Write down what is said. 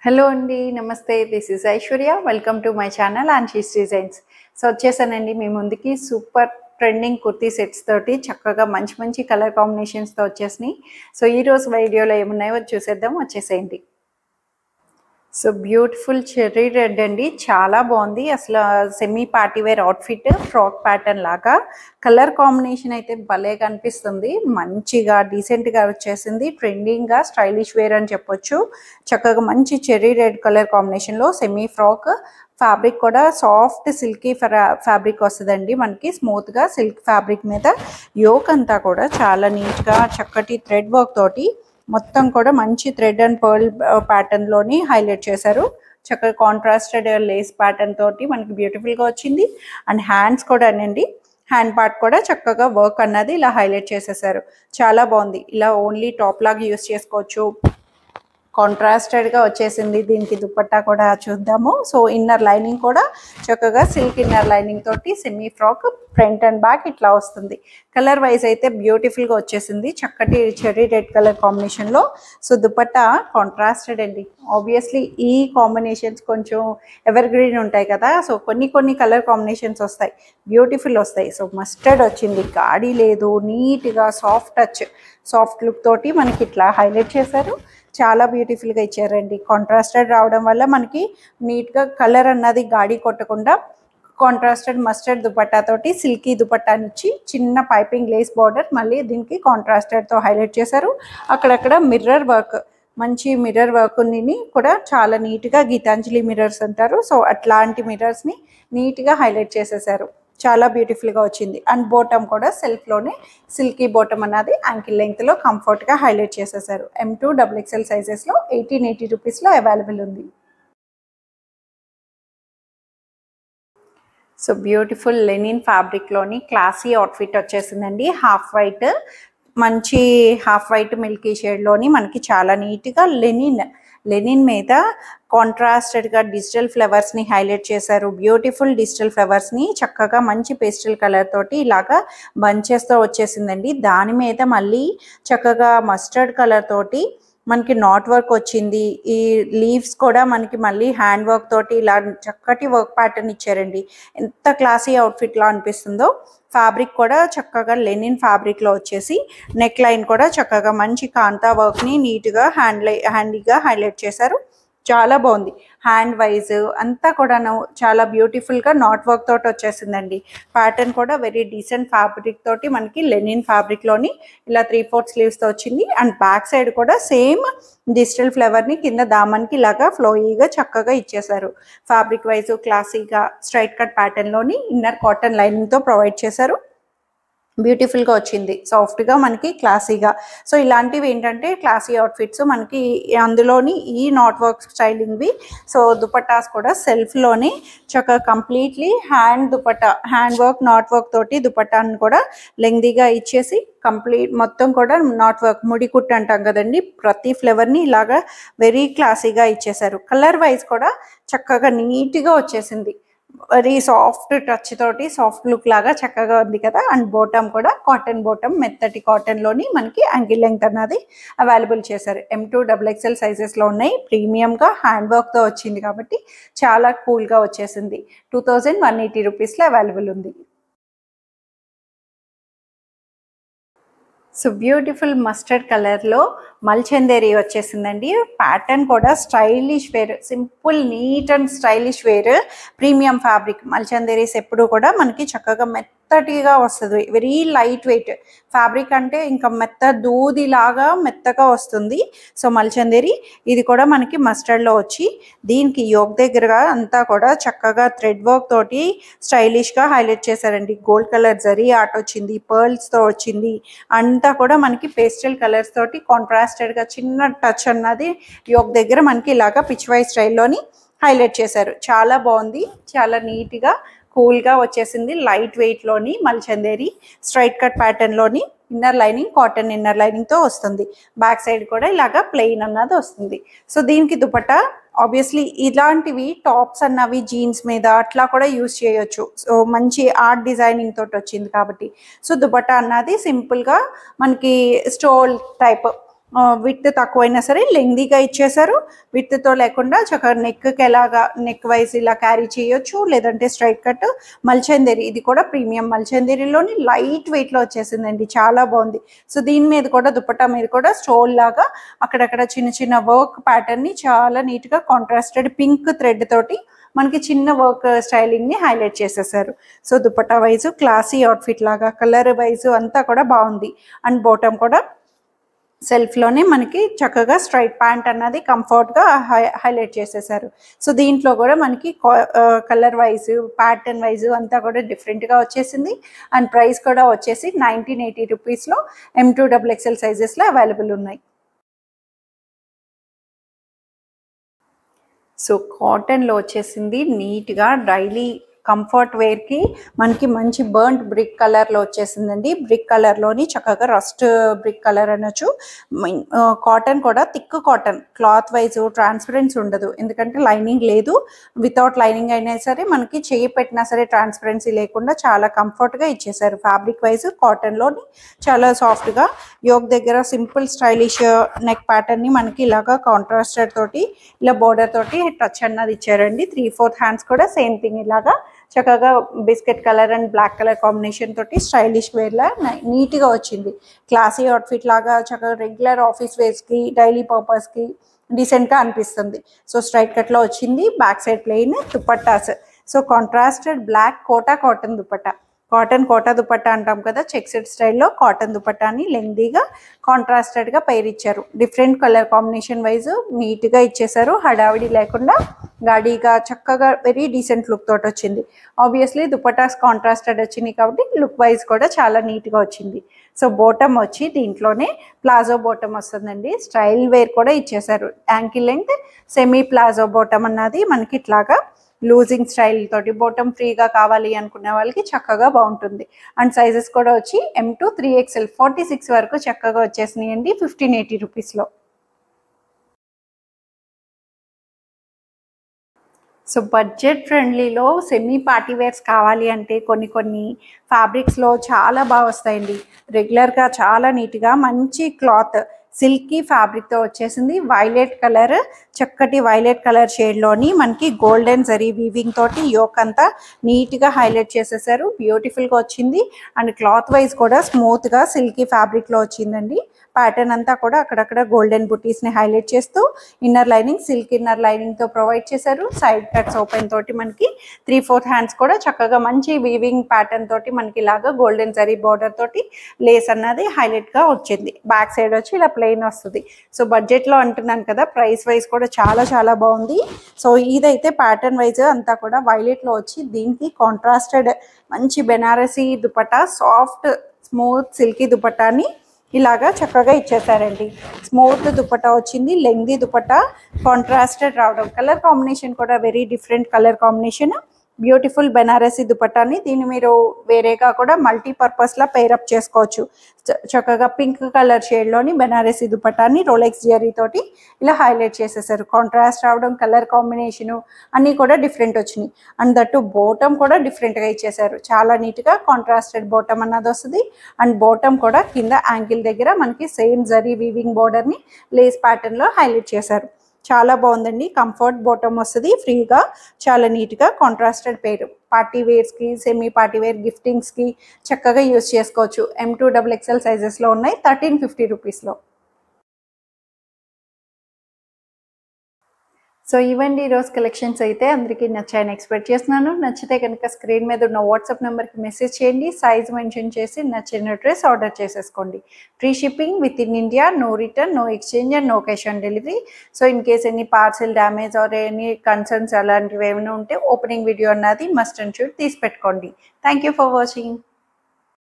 Hello అండి. నమస్తే. This is Aishwarya. Welcome to my channel Anshi's designs. So వచ్చేసానండి మీ ముందుకి సూపర్ ట్రెండింగ్ కుర్తీ సెట్స్ తోటి చక్కగా మంచి మంచి కలర్ కాంబినేషన్స్తో వచ్చేసినాయి. సో ఈరోజు వీడియోలో ఏమున్నాయో చూసేద్దాం, వచ్చేసేయండి. సో బ్యూటిఫుల్ చెర్రీ రెడ్ అండి, చాలా బాగుంది. అసలు semi party wear outfit, frock pattern లాగా కలర్ కాంబినేషన్ అయితే భలే కనిపిస్తుంది. మంచిగా డీసెంట్గా వచ్చేసింది. ట్రెండింగ్గా స్టైలిష్ వేర్ అని చెప్పొచ్చు. చక్కగా మంచి చెర్రీ రెడ్ కలర్ కాంబినేషన్లో సెమీ ఫ్రాక్. ఫ్యాబ్రిక్ కూడా సాఫ్ట్ సిల్కీ ఫ్యాబ్రిక్ వస్తుందండి మనకి, స్మూత్గా సిల్క్ ఫ్యాబ్రిక్ మీద. యోక్ అంతా కూడా చాలా నీట్గా చక్కటి థ్రెడ్ వర్క్ తోటి మొత్తం కూడా మంచి థ్రెడ్ అండ్ పర్ల్ ప్యాటర్న్లోని హైలైట్ చేశారు. చక్కగా కాంట్రాస్టెడ్ లేస్ ప్యాటర్న్ తోటి మనకి బ్యూటిఫుల్గా వచ్చింది. అండ్ హ్యాండ్స్ కూడా అనండి, హ్యాండ్ పార్ట్ కూడా చక్కగా వర్క్ అన్నది ఇలా హైలైట్ చేసేసారు. చాలా బాగుంది. ఇలా ఓన్లీ టాప్ లాగా యూస్ చేసుకోవచ్చు. కాంట్రాస్టెడ్గా వచ్చేసింది. దీనికి దుపట్టా కూడా చూద్దాము. సో ఇన్నర్ లైనింగ్ కూడా చక్కగా సిల్క్ ఇన్నర్ లైనింగ్ తోటి semi frock, front and back ఇట్లా వస్తుంది. కలర్ వైజ్ అయితే బ్యూటిఫుల్గా వచ్చేసింది. చక్కటి చెర్రీ రెడ్ కలర్ కాంబినేషన్లో. సో దుపట్టా కాంట్రాస్టెడ్ అండి. ఆబ్వియస్లీ ఈ కాంబినేషన్స్ కొంచెం ఎవర్ గ్రీన్ ఉంటాయి కదా, సో కొన్ని కలర్ కాంబినేషన్స్ వస్తాయి, బ్యూటిఫుల్ వస్తాయి. సో మస్టర్డ్ వచ్చింది, గాడి లేదు, నీట్గా సాఫ్ట్ టచ్, సాఫ్ట్ లుక్ తోటి మనకి ఇట్లా హైలైట్ చేశారు. చాలా బ్యూటిఫుల్గా ఇచ్చారండి. కాంట్రాస్టెడ్ రావడం వల్ల మనకి నీట్గా కలర్ అన్నది గాడి కొట్టకుండా కాంట్రాస్టెడ్ మస్టర్డ్ దుపట్టా తోటి సిల్కీ దుపట్టానిచ్చి చిన్న పైపింగ్ లేస్ బార్డర్ మళ్ళీ దీనికి కాంట్రాస్టెడ్తో హైలైట్ చేశారు. అక్కడక్కడ మిర్రర్ వర్క్, మంచి మిర్రర్ వర్క్ని కూడా చాలా నీట్గా గీతాంజలి మిర్రర్స్ అంటారు. సో అట్లాంటి మిర్రర్స్ని నీట్గా హైలైట్ చేసేసారు. చాలా బ్యూటిఫుల్గా వచ్చింది. అండ్ బోటమ్ కూడా సెల్ఫ్లోనే సిల్కీ బోటమ్ అన్నది యాంకిల్ లెంగ్త్లో కంఫర్ట్గా హైలైట్ చేసేసారు. M2 XXL సైజెస్లో 1880 రూపీస్లో అవైలబుల్ ఉంది. సో బ్యూటిఫుల్ లెనిన్ ఫ్యాబ్రిక్లోని క్లాసీ అవుట్ఫిట్ వచ్చేసిందండి. హాఫ్ వైట్, మంచి హాఫ్ వైట్ మిల్కీ షేడ్లోని మనకి చాలా నీట్గా లెనిన్ మీద కాంట్రాస్టెడ్గా డిజిటల్ ఫ్లవర్స్ని హైలైట్ చేశారు. బ్యూటిఫుల్ డిజిటల్ ఫ్లవర్స్ని చక్కగా మంచి పేస్టల్ కలర్ తోటి ఇలాగా బంచెస్తో వచ్చేసిందండి. దాని మీద మళ్ళీ చక్కగా మస్టర్డ్ కలర్ తోటి మనకి నాట్ వర్క్ వచ్చింది. ఈ లీవ్స్ కూడా మనకి మళ్ళీ హ్యాండ్ వర్క్ తోటి ఇలా చక్కటి వర్క్ ప్యాటర్న్ ఇచ్చారండి. ఎంత క్లాసీ అవుట్ఫిట్లా అనిపిస్తుందో. ఫ్యాబ్రిక్ కూడా చక్కగా లెనిన్ ఫ్యాబ్రిక్లో వచ్చేసి నెక్ లైన్ కూడా చక్కగా మంచి కాంతా వర్క్ని నీట్గా హ్యాండీగా హైలైట్ చేశారు. చాలా బాగుంది. హ్యాండ్ వైజ్ అంతా కూడా చాలా బ్యూటిఫుల్గా నాట్ వర్క్ తోటి వచ్చేసిందండి. ప్యాటర్న్ కూడా వెరీ డీసెంట్ ఫ్యాబ్రిక్ తోటి మనకి లెనిన్ ఫ్యాబ్రిక్లోని ఇలా 3/4 స్లీవ్స్తో వచ్చింది. అండ్ బ్యాక్ సైడ్ కూడా సేమ్ డిజిటల్ ఫ్లవర్ని కింద దామన్కి ఇలాగా ఫ్లోయీగా చక్కగా ఇచ్చేసారు. ఫ్యాబ్రిక్ వైజ్ క్లాసీగా స్ట్రైట్ కట్ ప్యాటర్న్లోని ఇన్నర్ కాటన్ లైనింగ్తో ప్రొవైడ్ చేశారు. బ్యూటిఫుల్గా వచ్చింది, సాఫ్ట్గా మనకి క్లాసీగా. సో ఇలాంటివి ఏంటంటే క్లాసీ అవుట్ఫిట్స్ మనకి అందులోని ఈ నాట్ వర్క్ స్టైలింగ్వి. సో దుపట్టాస్ కూడా సెల్ఫ్లోనే చక్కగా completely hand work not work తోటి దుపట్టాన్ని కూడా లెంగ్దీగా ఇచ్చేసి కంప్లీట్ మొత్తం కూడా నాట్ వర్క్ ముడి కుట్టు అంటాం కదండి, ప్రతి ఫ్లేవర్ని ఇలాగా వెరీ క్లాసీగా ఇచ్చేసారు. కలర్ వైజ్ కూడా చక్కగా నీట్గా వచ్చేసింది. వెరీ సాఫ్ట్ టచ్ తోటి సాఫ్ట్ లుక్ లాగా చక్కగా ఉంది కదా. అండ్ బోటమ్ కూడా కాటన్ బోటమ్, మెత్తటి కాటన్లోని మనకి యాంకిల్ లెంగ్త్ అన్నది అవైలబుల్ చేశారు. M2 XXL సైజెస్లో ఉన్నాయి. ప్రీమియంగా హ్యాండ్ వర్క్తో వచ్చింది కాబట్టి చాలా కూల్గా వచ్చేసింది. 2180 రూపీస్లో అవైలబుల్ ఉంది. సో బ్యూటిఫుల్ మస్టర్డ్ కలర్లో మల్చందేరి వచ్చేసిందండి. ప్యాటర్న్ కూడా stylish wear, simple neat and stylish wear. Premium fabric మల్చందేరీస్ ఎప్పుడు కూడా మనకి చక్కగా మెత్తటిగా వస్తుంది. వెరీ లైట్ వెయిట్ ఫ్యాబ్రిక్, అంటే ఇంకా దూదిలాగా మెత్తగా వస్తుంది. సో మల్చందేరి ఇది కూడా మనకి మస్టర్డ్లో వచ్చి దీనికి యోక్ దగ్గరగా అంతా కూడా చక్కగా థ్రెడ్ వర్క్ తోటి స్టైలిష్గా హైలైట్ చేశారండి. గోల్డ్ కలర్ జరీ ఆర్ట్ వచ్చింది, పర్ల్స్తో వచ్చింది. అంతా కూడా మనకి పేస్టల్ కలర్స్ తోటి కాంట్రాస్టెడ్గా చిన్న టచ్ అన్నది యోక్ దగ్గర మనకి ఇలాగా పిచ్ వై స్టైల్లోని హైలైట్ చేశారు. చాలా బాగుంది, చాలా నీట్గా కూల్గా వచ్చేసింది. లైట్ వెయిట్లోని మల్చందేరి స్ట్రైట్ కట్ ప్యాటర్న్లోని ఇన్నర్ లైనింగ్ కాటన్ ఇన్నర్ లైనింగ్తో వస్తుంది. బ్యాక్ సైడ్ కూడా ఇలాగా ప్లెయిన్ అన్నది వస్తుంది. సో దీనికి దుపట్టా ఆబ్వియస్లీ ఇలాంటివి టాప్స్ అన్నవి జీన్స్ మీద అట్లా కూడా యూస్ చేయొచ్చు. సో మంచి ఆర్ట్ డిజైనింగ్ తోటి వచ్చింది కాబట్టి. సో దుపట్టా అన్నది సింపుల్గా మనకి స్టోల్ టైప్ విత్ తక్కువైనా సరే లెంగ్దీగా ఇచ్చేసారు. విత్తో లేకుండా చక్కగా నెక్కి ఎలాగా నెక్ వైజ్ ఇలా క్యారీ చేయొచ్చు, లేదంటే స్ట్రైట్ కట్. మల్చందేరి, ఇది కూడా ప్రీమియం మల్చందేరిలోని లైట్ వెయిట్లో వచ్చేసిందండి, చాలా బాగుంది. సో దీని మీద కూడా దుపట్టా మీద కూడా స్టోల్ లాగా అక్కడక్కడ చిన్న చిన్న వర్క్ ప్యాటర్న్ని చాలా నీట్గా కాంట్రాస్టెడ్ పింక్ థ్రెడ్ తోటి మనకి చిన్న వర్క్ స్టైలింగ్ని హైలైట్ చేసేసారు. So dupatta wise classy outfit లాగా, కలర్ వైజు అంతా కూడా బాగుంది. అండ్ బాటమ్ కూడా సెల్ఫ్లోనే మనకి చక్కగా స్ట్రైట్ ప్యాంట్ అన్నది కంఫర్ట్గా హైలైట్ చేసేసారు. సో దీంట్లో కూడా మనకి కలర్ వైజ్ ప్యాటర్న్ వైజ్ అంతా కూడా డిఫరెంట్గా వచ్చేసింది. అండ్ ప్రైస్ కూడా వచ్చేసి 1980 రూపీస్లో M2XXL సైజెస్లో అవైలబుల్ ఉన్నాయి. సో కాటన్లో వచ్చేసింది నీట్గా డైలీ కంఫర్ట్ వేర్కి మనకి మంచి బర్న్డ్ బ్రిక్ కలర్లో వచ్చేసిందండి. బ్రిక్ కలర్లోని చక్కగా రస్ట్ బ్రిక్ కలర్ అనొచ్చు. కాటన్ కూడా thick cotton, cloth wise transparence ఉండదు, ఎందుకంటే లైనింగ్ లేదు. వితౌట్ లైనింగ్ అయినా సరే మనకి చేయి పెట్టినా సరే ట్రాన్స్పరెన్సీ లేకుండా చాలా కంఫర్ట్గా ఇచ్చేసారు. ఫ్యాబ్రిక్ వైజ్ కాటన్లోని చాలా సాఫ్ట్గా, యోక్ దగ్గర సింపుల్ స్టైలిష్ నెక్ ప్యాటర్న్ని మనకి ఇలాగా కాంట్రాస్టెడ్ తోటి ఇలా బోర్డర్ తోటి టచ్ అన్నది ఇచ్చారండి. 3/4 హ్యాండ్స్ కూడా సేమ్ థింగ్ ఇలాగా చక్కగా biscuit colour and black colour combination తోటి స్టైలిష్ వేర్లా నీట్గా వచ్చింది. క్లాసీ అవుట్ఫిట్ లాగా చక్కగా రెగ్యులర్ ఆఫీస్ వేర్స్కి, డైలీ పర్పస్కి డీసెంట్గా అనిపిస్తుంది. సో స్ట్రైట్ కట్లో వచ్చింది. Back side plain dupattas. So contrasted black Kota cotton dupatta, Kota dupatta అంటాం కదా, చెక్సెడ్ స్టైల్లో కాటన్ దుపట్టాని లెంగ్దీగా కాంట్రాస్టెడ్గా పైర్ ఇచ్చారు. డిఫరెంట్ కలర్ కాంబినేషన్ వైజ్ నీట్గా ఇచ్చేసారు. హడావిడి లేకుండా గాడీగా చక్కగా వెరీ డీసెంట్ లుక్ తోటి వచ్చింది. ఆబ్వియస్లీ దుపట్టాస్ కాంట్రాస్టెడ్ వచ్చినాయి కాబట్టి లుక్ వైజ్ కూడా చాలా నీట్గా వచ్చింది. సో బోటమ్ వచ్చి దీంట్లోనే ప్లాజో బోటమ్ వస్తుందండి. స్టైల్ వేర్ కూడా ఇచ్చేసారు. Ankle length semi palazzo bottom అన్నది మనకి ఇట్లాగా లూజింగ్ స్టైల్ తోటి బోటమ్ ఫ్రీగా కావాలి అనుకునే వాళ్ళకి చక్కగా బాగుంటుంది. అండ్ సైజెస్ కూడా వచ్చి M2 3XL 46 వరకు చక్కగా వచ్చేసినాయండి 1580 రూపీస్లో. సో బడ్జెట్ ఫ్రెండ్లీలో సెమీ పార్టీ వేర్స్ కావాలి అంటే కొన్ని ఫ్యాబ్రిక్స్లో చాలా బాగా వస్తాయండి. రెగ్యులర్గా చాలా నీట్గా మంచి క్లాత్ సిల్కీ ఫ్యాబ్రిక్తో వచ్చేసింది. వైలెట్ కలర్, చక్కటి వైలెట్ కలర్ షేడ్లోని మనకి గోల్డెన్ జరీ వీవింగ్ తోటి యోక్ అంతా నీట్గా హైలైట్ చేసేసారు. బ్యూటిఫుల్గా వచ్చింది. అండ్ క్లాత్ వైజ్ కూడా స్మూత్గా సిల్కీ ఫ్యాబ్రిక్లో వచ్చిందండి. ప్యాటర్న్ అంతా కూడా అక్కడక్కడ గోల్డెన్ బుటీస్ని హైలైట్ చేస్తూ ఇన్నర్ లైనింగ్ సిల్క్ ఇన్నర్ లైనింగ్తో ప్రొవైడ్ చేశారు. సైడ్ కట్స్ ఓపెన్ తోటి మనకి 3/4 హ్యాండ్స్ కూడా చక్కగా మంచి వీవింగ్ ప్యాటర్న్ తోటి మనకి ఇలాగా గోల్డెన్ జరీ బార్డర్ తోటి లేస్ అన్నది హైలైట్గా వచ్చింది. బ్యాక్ సైడ్ వచ్చి ఇలా ప్లెయిన్ వస్తుంది. సో బడ్జెట్లో అంటున్నాను కదా, ప్రైస్ వైజ్ కూడా చాలా బాగుంది. సో ఇదైతే ప్యాటర్న్ వైజ్ అంతా కూడా వైలెట్లో వచ్చి దీనికి కాంట్రాస్టెడ్ మంచి Banarasi dupatta, soft smooth silky దుపట్టాని ఇలాగా చక్కగా ఇచ్చేసారండి. స్మూత్ దుపట్టా వచ్చింది. లెంగ్దీ దుపట్టా కాంట్రాస్టెడ్ రావడం, కలర్ కాంబినేషన్ కూడా very different colour combination. Beautiful Banarasi దుపట్టాని దీన్ని మీరు వేరేగా కూడా మల్టీపర్పస్లా పేరప్ చేసుకోవచ్చు. చక్కగా పింక్ కలర్ షేడ్లోని బెనారసీ దుపట్టాని రోలెక్స్ జరీ తోటి ఇలా హైలైట్ చేసేసారు. కాంట్రాస్ట్ రావడం, కలర్ కాంబినేషను అన్నీ కూడా డిఫరెంట్ వచ్చినాయి. అండ్ దట్టు బోటమ్ కూడా డిఫరెంట్గా ఇచ్చేసారు. చాలా నీట్గా కాంట్రాస్టెడ్ బోటమ్ అన్నది వస్తుంది. అండ్ బోటమ్ కూడా కింద యాంకిల్ దగ్గర మనకి సేమ్ జరీ వీవింగ్ బోర్డర్ని లేస్ ప్యాటర్న్లో హైలైట్ చేశారు. చాలా బాగుందండి. కంఫర్ట్ బాటమ్ వస్తుంది ఫ్రీగా, చాలా నీట్గా కాంట్రాస్టెడ్ పేరు. పార్టీ వేర్స్కి, సెమీ పార్టీ వేర్ గిఫ్టింగ్స్కి చక్కగా యూస్ చేసుకోవచ్చు. M2XXL సైజెస్లో ఉన్నాయి 1350 రూపీస్లో. సో ఇవండి ఈరోజు కలెక్షన్స్ అయితే అందరికీ నచ్చాయని ఎక్స్పెక్ట్ చేస్తున్నాను. నచ్చితే కనుక స్క్రీన్ మీద ఉన్న వాట్సాప్ నెంబర్కి మెసేజ్ చేయండి. సైజ్ మెన్షన్ చేసి నచ్చిన డ్రెస్ ఆర్డర్ చేసేసుకోండి. Free shipping within India, no return, no exchange and no cash on delivery. So in case any parcel damage or any concerns అలాంటివి ఏమైనా ఉంటే ఓపెనింగ్ వీడియో అన్నది must and should తీసి పెట్టుకోండి. Thank you for watching.